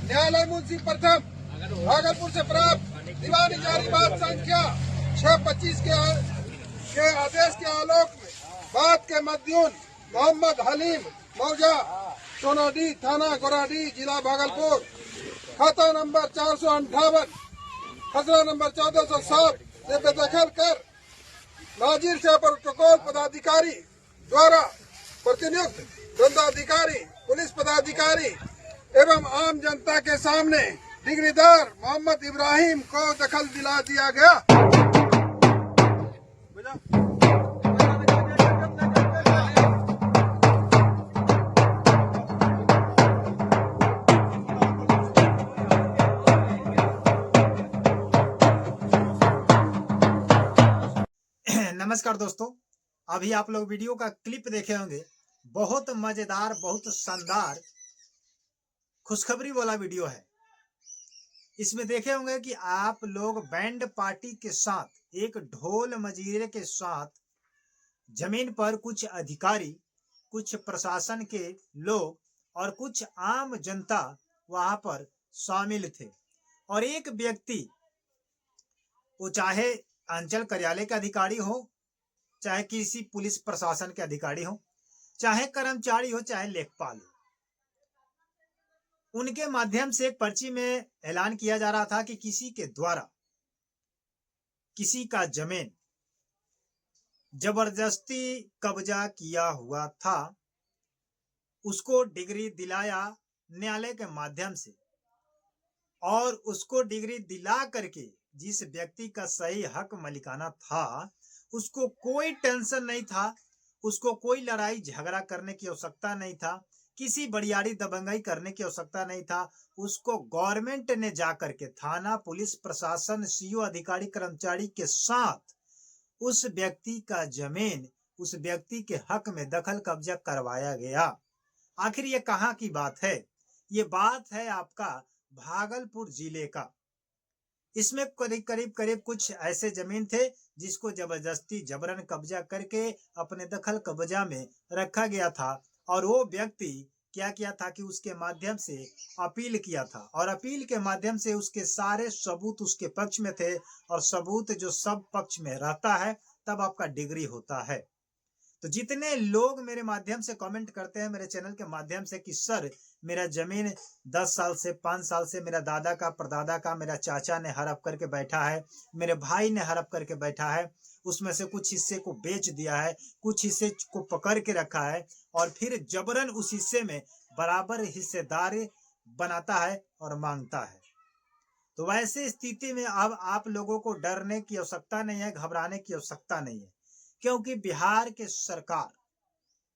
न्यायालय मुंशी प्रथम भागलपुर से प्राप्त दीवानी जारी बात संख्या 625 के आदेश के आलोक में बात के मद्यून मोहम्मद हलीम मौजा सोनाडी थाना गोराडी जिला भागलपुर खाता नंबर 458 खसरा नंबर 1407 से बेदखल कर नाजिर से प्रोटोकॉल पदाधिकारी द्वारा प्रतिनियुक्त दंडाधिकारी पुलिस पदाधिकारी एवं आम जनता के सामने डिग्रीदार मोहम्मद इब्राहिम को दखल दिला दिया गया। नमस्कार दोस्तों, अभी आप लोग वीडियो का क्लिप देखे होंगे। बहुत मजेदार, बहुत शानदार खुशखबरी वाला वीडियो है। इसमें देखे होंगे कि आप लोग बैंड पार्टी के साथ, एक ढोल मजीरे के साथ जमीन पर कुछ अधिकारी, कुछ प्रशासन के लोग और कुछ आम जनता वहां पर शामिल थे। और एक व्यक्ति, वो चाहे अंचल कार्यालय के अधिकारी हो, चाहे किसी पुलिस प्रशासन के अधिकारी हो, चाहे कर्मचारी हो, चाहे लेखपाल हो, उनके माध्यम से एक पर्ची में ऐलान किया जा रहा था कि किसी के द्वारा किसी का जमीन जबरदस्ती कब्जा किया हुआ था, उसको डिग्री दिलाया न्यायालय के माध्यम से। और उसको डिग्री दिला करके जिस व्यक्ति का सही हक मालिकाना था, उसको कोई टेंशन नहीं था, उसको कोई लड़ाई झगड़ा करने की आवश्यकता नहीं था, किसी बड़ियारी दबंगई करने की आवश्यकता नहीं था। उसको गवर्नमेंट ने जाकर के थाना, पुलिस प्रशासन, सीओ अधिकारी, कर्मचारी के साथ उस व्यक्ति का जमीन, उस व्यक्ति के हक में दखल कब्जा करवाया गया। आखिर ये कहाँ की बात है? ये बात है आपका भागलपुर जिले का। इसमें करीब कुछ ऐसे जमीन थे जिसको जबरदस्ती जबरन कब्जा करके अपने दखल कब्जा में रखा गया था। और वो व्यक्ति क्या किया था कि उसके माध्यम से अपील किया था, और अपील के माध्यम से उसके सारे सबूत उसके पक्ष में थे। और सबूत जो सब पक्ष में रहता है तब आपका डिग्री होता है। तो जितने लोग मेरे माध्यम से कमेंट करते हैं, मेरे चैनल के माध्यम से, कि सर मेरा जमीन 10 साल से, 5 साल से मेरा दादा का, परदादा का, मेरा चाचा ने हड़प करके बैठा है, मेरे भाई ने हड़प करके बैठा है, उसमें से कुछ हिस्से को बेच दिया है, कुछ हिस्से को पकड़ के रखा है, और फिर जबरन उस हिस्से में बराबर हिस्सेदारी बनाता है और मांगता है। तो वैसे स्थिति में अब आप लोगों को डरने की आवश्यकता नहीं है, घबराने की आवश्यकता नहीं है, क्योंकि बिहार के सरकार,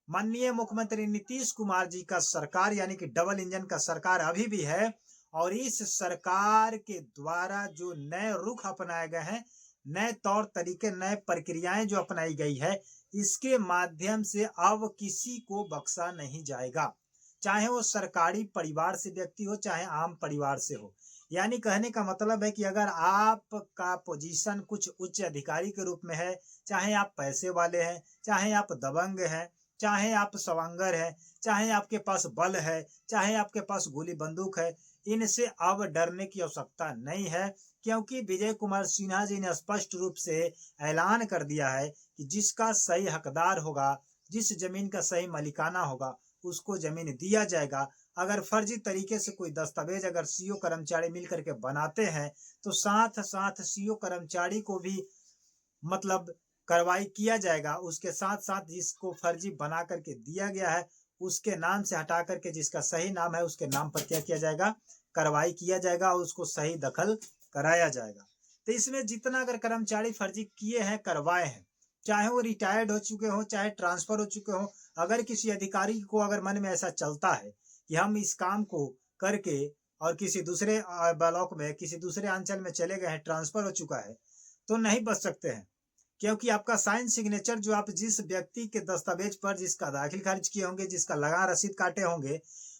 माननीय मुख्यमंत्री नीतीश कुमार जी का सरकार, यानी कि डबल इंजन का सरकार अभी भी है। और इस सरकार के द्वारा जो नए रुख अपनाए गए हैं, नए तौर तरीके, नए प्रक्रियाएं जो अपनाई गई है, इसके माध्यम से अब किसी को बख्शा नहीं जाएगा, चाहे वो सरकारी परिवार से व्यक्ति हो, चाहे आम परिवार से हो। यानी कहने का मतलब है कि अगर आपका पोजीशन कुछ उच्च अधिकारी के रूप में है, चाहे आप पैसे वाले हैं, चाहे आप दबंग हैं, चाहे आप सवांगर हैं, चाहे आपके पास बल है, चाहे आपके पास गोली बंदूक है, इनसे अब डरने की आवश्यकता नहीं है। क्योंकि विजय कुमार सिन्हा जी ने स्पष्ट रूप से ऐलान कर दिया है कि जिसका सही हकदार होगा, जिस जमीन का सही मालिकाना होगा, उसको जमीन दिया जाएगा। अगर फर्जी तरीके से कोई दस्तावेज अगर सीओ कर्मचारी मिल करके बनाते हैं, तो साथ साथ सीओ कर्मचारी को भी मतलब कार्रवाई किया जाएगा। उसके साथ साथ जिसको फर्जी बना करके दिया गया है, उसके नाम से हटा करके जिसका सही नाम है उसके नाम पर क्या किया जाएगा, कार्रवाई किया जाएगा और उसको सही दखल कराया जाएगा। तो इसमें जितना अगर कर्मचारी फर्जी किए हैं, करवाए हैं, चाहे वो रिटायर्ड हो चुके हो, चाहे ट्रांसफर हो चुके हो, अगर किसी अधिकारी को अगर मन में ऐसा चलता है कि हम इस काम को करके और किसी दूसरे ब्लॉक में, किसी दूसरे अंचल में चले गए हैं, ट्रांसफर हो चुका है, तो नहीं बच सकते हैं। क्योंकि आपका साइन सिग्नेचर जो आप जिस व्यक्ति के दस्तावेज पर जिसका दाखिल खारिज किए होंगे, जिसका लगा रसीद काटे होंगे,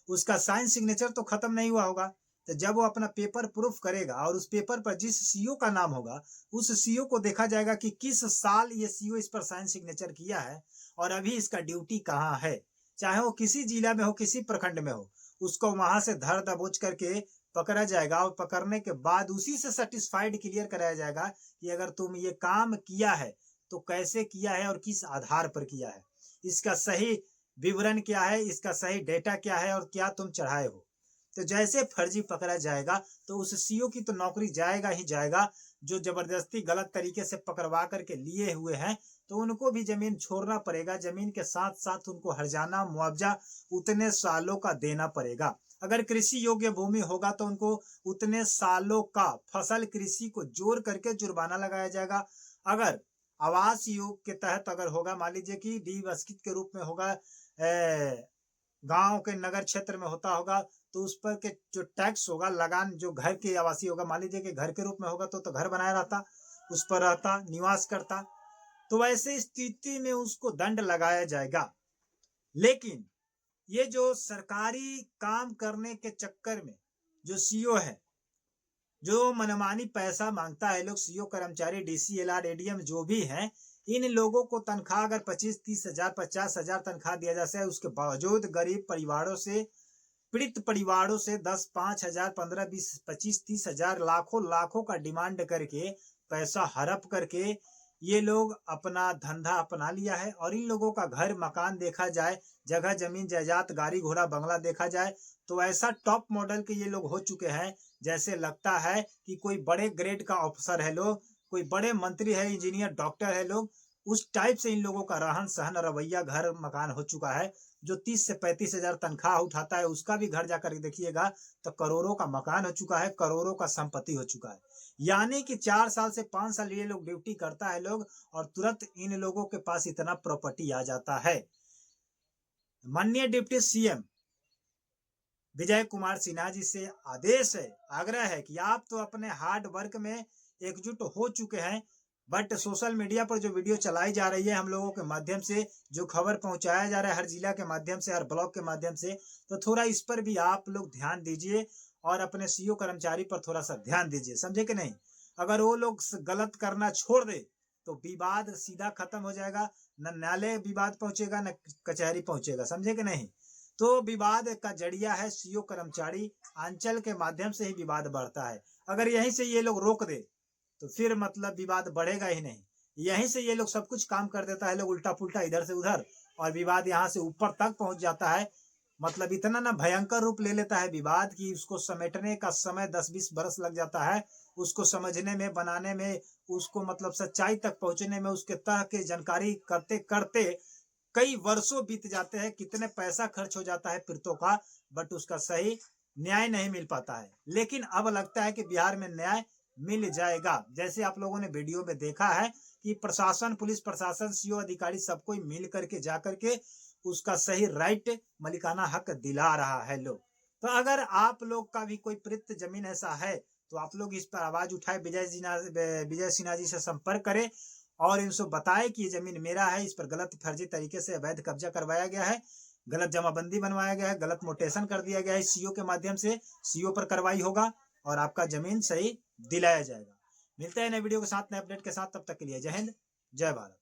उसका साइन सिग्नेचर तो खत्म नहीं हुआ होगा। तो जब वो अपना पेपर प्रूफ करेगा और उस पेपर पर जिस सीओ का नाम होगा, उस सीओ को देखा जाएगा कि किस साल ये सीओ इस पर साइन सिग्नेचर किया है और अभी इसका ड्यूटी कहाँ है। चाहे वो किसी जिला में हो, किसी प्रखंड में हो, उसको वहां से धर दबोच करके पकड़ा जाएगा और पकड़ने के बाद उसी से सेटिस्फाइड क्लियर कराया जाएगा कि अगर तुम ये काम किया है तो कैसे किया है और किस आधार पर किया है, इसका सही विवरण क्या है, इसका सही डेटा क्या है और क्या तुम चढ़ाए हो। तो जैसे फर्जी पकड़ा जाएगा तो उस सीओ की तो नौकरी जाएगा ही जाएगा। जो जबरदस्ती गलत तरीके से पकड़वा करके लिए हुए हैं तो उनको भी जमीन छोड़ना पड़ेगा, जमीन के साथ साथ उनको हर्जाना मुआवजा उतने सालों का देना पड़ेगा। अगर कृषि योग्य भूमि होगा तो उनको उतने सालों का फसल कृषि को जोड़ करके जुर्माना लगाया जाएगा। अगर आवास योग के तहत अगर होगा, मान लीजिए कि डीवस्थित के रूप में होगा, गांव के नगर क्षेत्र में होता होगा तो उस पर के जो टैक्स होगा, लगान जो घर के आवासीय होगा, मान लीजिए कि घर के रूप में होगा तो घर बनाया रहता, उस पर रहता, निवास करता, तो वैसे स्थिति में उसको दंड लगाया जाएगा। लेकिन ये जो सरकारी काम करने के चक्कर में जो सीओ है, जो मनमानी पैसा मांगता है लोग, सीओ कर्मचारी, डीसीएलआर, एडीएम जो भी हैं, इन लोगों को तनख्वाह अगर 25-30 हजार 50 हजार तनख्वाह दिया जाता है, उसके बावजूद गरीब परिवारों से, पीड़ित परिवारों से 10, 5 हजार, 15, 20, 25, 30 हजार, लाखों का डिमांड करके पैसा हड़प करके ये लोग अपना धंधा अपना लिया है। और इन लोगों का घर मकान देखा जाए, जगह जमीन जायदाद, गाड़ी घोड़ा बंगला देखा जाए तो ऐसा टॉप मॉडल के ये लोग हो चुके हैं जैसे लगता है कि कोई बड़े ग्रेड का ऑफिसर है लोग, कोई बड़े मंत्री है, इंजीनियर, डॉक्टर है लोग। उस टाइप से इन लोगों का रहन सहन, रवैया, घर मकान हो चुका है। जो 30 से 35 हजार तनख्वाह उठाता है उसका भी घर जाकर देखिएगा तो करोड़ों का मकान हो चुका है, करोड़ों का संपत्ति हो चुका है। यानी कि 4 साल से 5 साल ये लोग ड्यूटी करता है लोग और तुरंत इन लोगों के पास इतना प्रॉपर्टी आ जाता है। माननीय डिप्टी सीएम विजय कुमार सिन्हा जी से आदेश है, आग्रह है कि आप तो अपने हार्ड वर्क में एकजुट हो चुके हैं, बट सोशल मीडिया पर जो वीडियो चलाई जा रही है हम लोगों के माध्यम से, जो खबर पहुंचाया जा रहा है हर जिला के माध्यम से, हर ब्लॉक के माध्यम से, तो थोड़ा इस पर भी आप लोग ध्यान दीजिए और अपने सीओ कर्मचारी पर थोड़ा सा ध्यान दीजिए, समझे कि नहीं। अगर वो लोग गलत करना छोड़ दे तो विवाद सीधा खत्म हो जाएगा, न न्यायालय विवाद पहुंचेगा न कचहरी पहुंचेगा, समझे कि नहीं। तो विवाद का जरिया है सीओ कर्मचारी, अंचल के माध्यम से ही विवाद बढ़ता है। अगर यहीं से ये लोग रोक दे तो फिर मतलब विवाद बढ़ेगा ही नहीं। यहीं से ये लोग सब कुछ काम कर देता है लोग, उल्टा पुल्टा इधर से उधर, और विवाद यहाँ से ऊपर तक पहुंच जाता है। मतलब इतना ना भयंकर रूप ले लेता है विवाद कि उसको समेटने का समय 10-20 बरस लग जाता है, उसको समझने में, बनाने में, उसको मतलब सच्चाई तक पहुंचने में, उसके तह के जानकारी करते करते कई वर्षों बीत जाते हैं, कितने पैसा खर्च हो जाता है पीड़ितों का, बट उसका सही न्याय नहीं मिल पाता है। लेकिन अब लगता है कि बिहार में न्याय मिल जाएगा। जैसे आप लोगों ने वीडियो में देखा है कि प्रशासन, पुलिस प्रशासन, सीओ अधिकारी सब कोई मिल करके जा करके उसका सही राइट, मलिकाना हक दिला रहा है लोग। तो अगर आप लोग का भी कोई पृथ्वी जमीन ऐसा है तो आप लोग इस पर आवाज उठाए, विजय सिन्हा जी से संपर्क करें और इनसे बताएं कि ये जमीन मेरा है, इस पर गलत फर्जी तरीके से अवैध कब्जा करवाया गया है, गलत जमाबंदी बनवाया गया है, गलत मोटेशन कर दिया गया है सीओ के माध्यम से। सीओ पर कार्रवाई होगा और आपका जमीन सही दिलाया जाएगा। मिलते हैं नए वीडियो के साथ, नए अपडेट के साथ, तब तक के लिए जय हिंद, जय भारत।